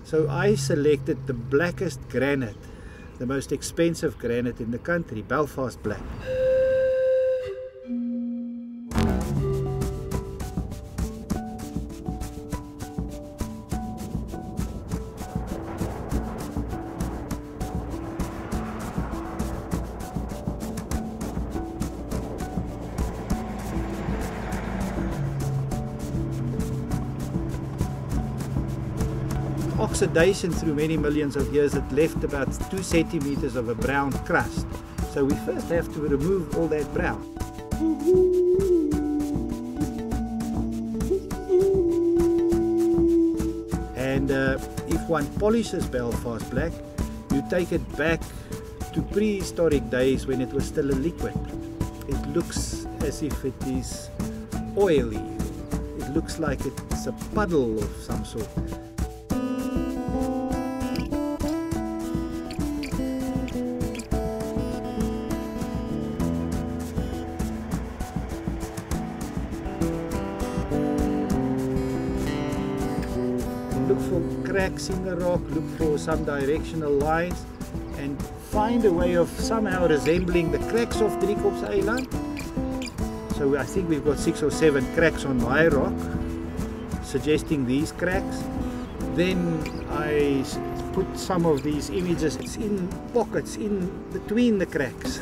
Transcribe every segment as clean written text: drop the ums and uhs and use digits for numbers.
So I selected the blackest granite, the most expensive granite in the country, Belfast black. Oxidation through many millions of years had left about 2 centimeters of a brown crust. So we first have to remove all that brown. And if one polishes Belfast black, you take it back to prehistoric days when it was still a liquid. It looks as if it is oily. It looks like it's a puddle of some sort. Look for cracks in the rock, look for some directional lines, and find a way of somehow resembling the cracks of Driekops-eiland. So I think we've got 6 or 7 cracks on my rock, suggesting these cracks. Then I put some of these images in pockets in between the cracks.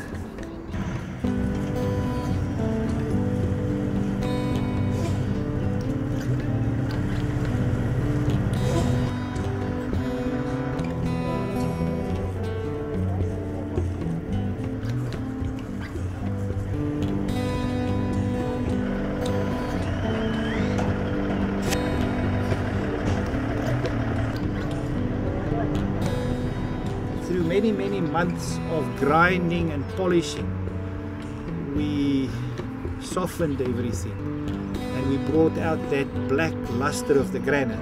Through many months of grinding and polishing, we softened everything and we brought out that black luster of the granite.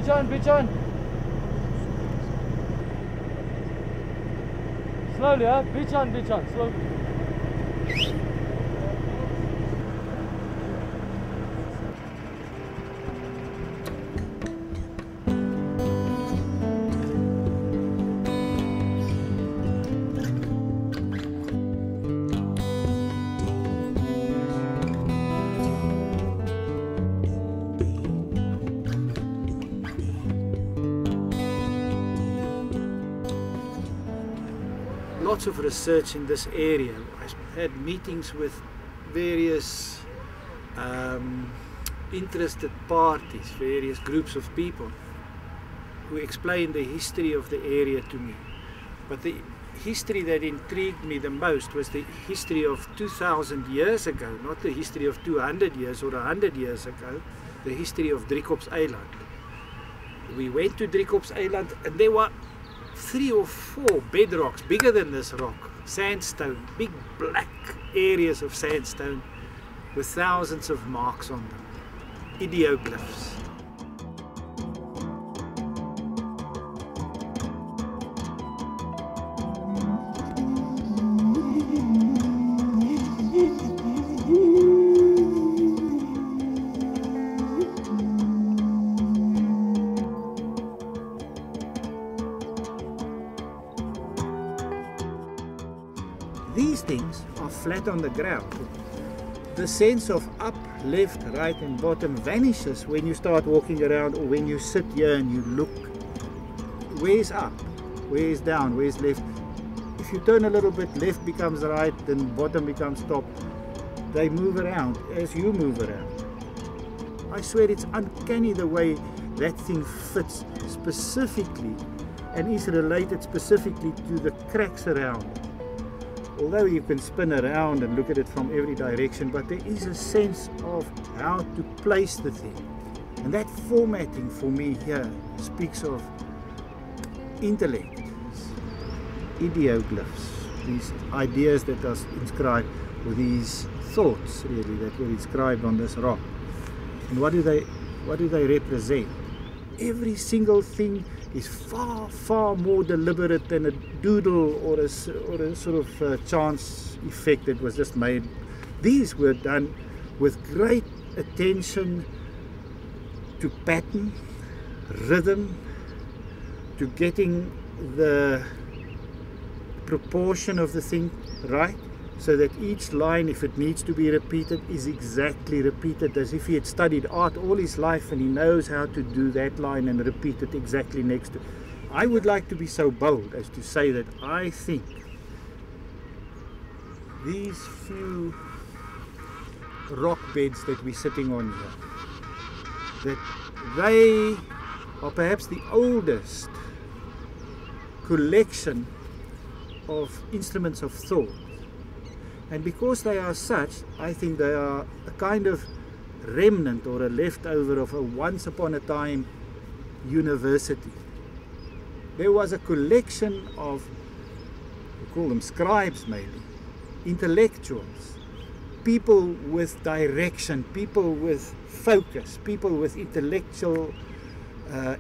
Jan, Bijan. Slowly, huh? Bijan, slowly. Lots of research in this area. I had meetings with various interested parties, various groups of people who explained the history of the area to me. But the history that intrigued me the most was the history of 2,000 years ago, not the history of 200 years or 100 years ago, the history of Driekops-eiland. We went to Driekops-eiland and there were 3 or 4 bedrocks bigger than this rock, sandstone, big black areas of sandstone with thousands of marks on them, ideoglyphs. These things are flat on the ground. The sense of up, left, right and bottom vanishes when you start walking around, or when you sit here and you look. Where's up? Where's down? Where's left? If you turn a little bit, left becomes right, then bottom becomes top. They move around as you move around. I swear it's uncanny the way that thing fits specifically and is related specifically to the cracks around. Although you can spin around and look at it from every direction, but there is a sense of how to place the thing. And that formatting for me here speaks of intellect, ideoglyphs, these ideas that are inscribed, or these thoughts really that were inscribed on this rock. And what do they represent? Every single thing is far, far more deliberate than a doodle or a sort of chance effect that was just made. These were done with great attention to pattern, rhythm, to getting the proportion of the thing right, so that each line, if it needs to be repeated, is exactly repeated as if he had studied art all his life and he knows how to do that line and repeat it exactly next to. I would like to be so bold as to say that I think these few rock beds that we're sitting on here, that they are perhaps the oldest collection of instruments of thought. And because they are such, I think they are a kind of remnant or a leftover of a once upon a time university. There was a collection of, we call them scribes maybe, intellectuals, people with direction, people with focus, people with intellectual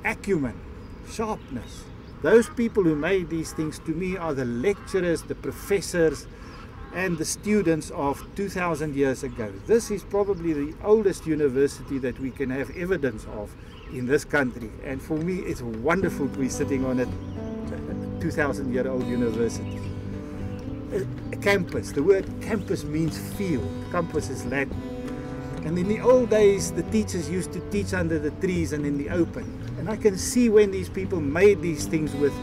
acumen, sharpness. Those people who made these things, to me, are the lecturers, the professors, and the students of 2,000 years ago. This is probably the oldest university that we can have evidence of in this country. And for me, it's wonderful to be sitting on a 2,000-year-old university. A campus, the word campus means field. Campus is Latin. And in the old days, the teachers used to teach under the trees and in the open. And I can see when these people made these things with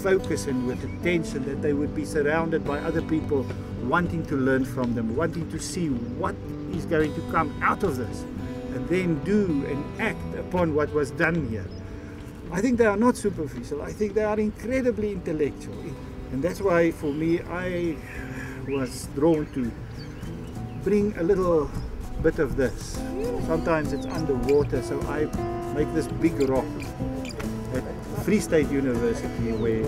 focus and with attention, that they would be surrounded by other people wanting to learn from them, wanting to see what is going to come out of this, and then do and act upon what was done here. I think they are not superficial. I think they are incredibly intellectual. And that's why, for me, I was drawn to bring a little bit of this. Sometimes it's underwater, so I make this big rock at Free State University, where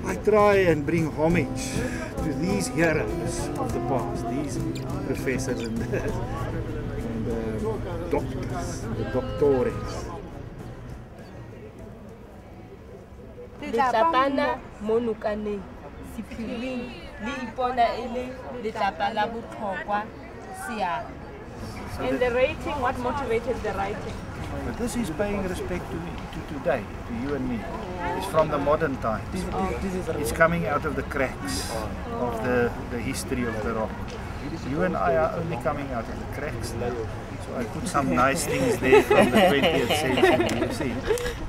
I try and bring homage to these heroes of the past, these professors and doctors, the doctores. Letlapana mo nokaneng sephiring le ipona ele letlapa la botlhokwa seabe. And the writing, what motivated the writing? But this is paying respect to today, to you and me. It's from the modern times. It's coming out of the cracks of the history of the rock. You and I are only coming out of the cracks. So I put some nice things there from the 20th century, you see.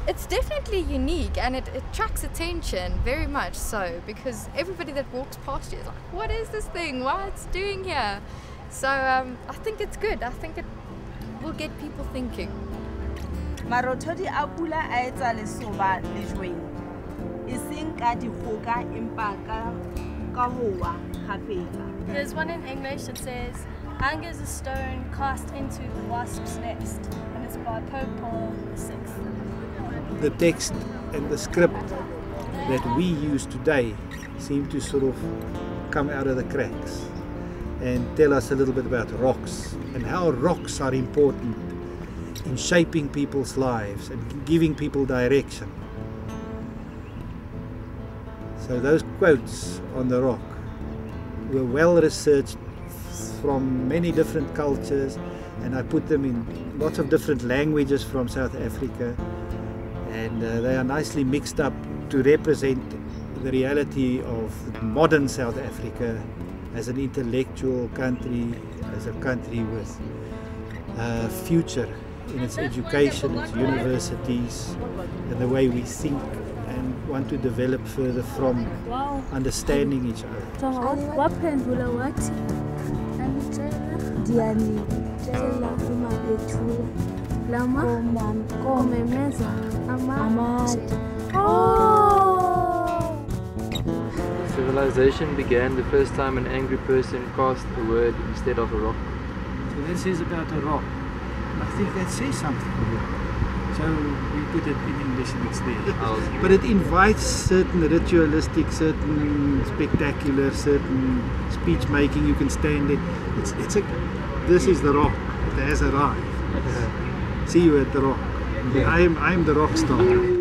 It's definitely unique, and it attracts attention very much so, because everybody that walks past you is like, what is this thing? What's it doing here? So I think it's good. I think it will get people thinking. Marotodi a pula a etsa lesoba le jweng. Iseng ka dikgoka empa ka howa kgafetsa. There's one in English that says, anger is a stone cast into the wasp's nest, and it's by Pope Paul VI. The text and the script that we use today seem to sort of come out of the cracks and tell us a little bit about rocks and how rocks are important in shaping people's lives and giving people direction. So those quotes on the rock were well researched from many different cultures, and I put them in lots of different languages from South Africa, and they are nicely mixed up to represent the reality of modern South Africa as an intellectual country, as a country with a future in its education, its universities, and the way we think and want to develop further from understanding each other. Civilization began the first time an angry person cast a word instead of a rock. So this is about a rock. I think that says something. So we put it in English and it's there. I'll- But it invites certain ritualistic, certain spectacular, certain speech making. You can stand it. This is the rock. It has arrived. See you at the rock. I'm the rock star.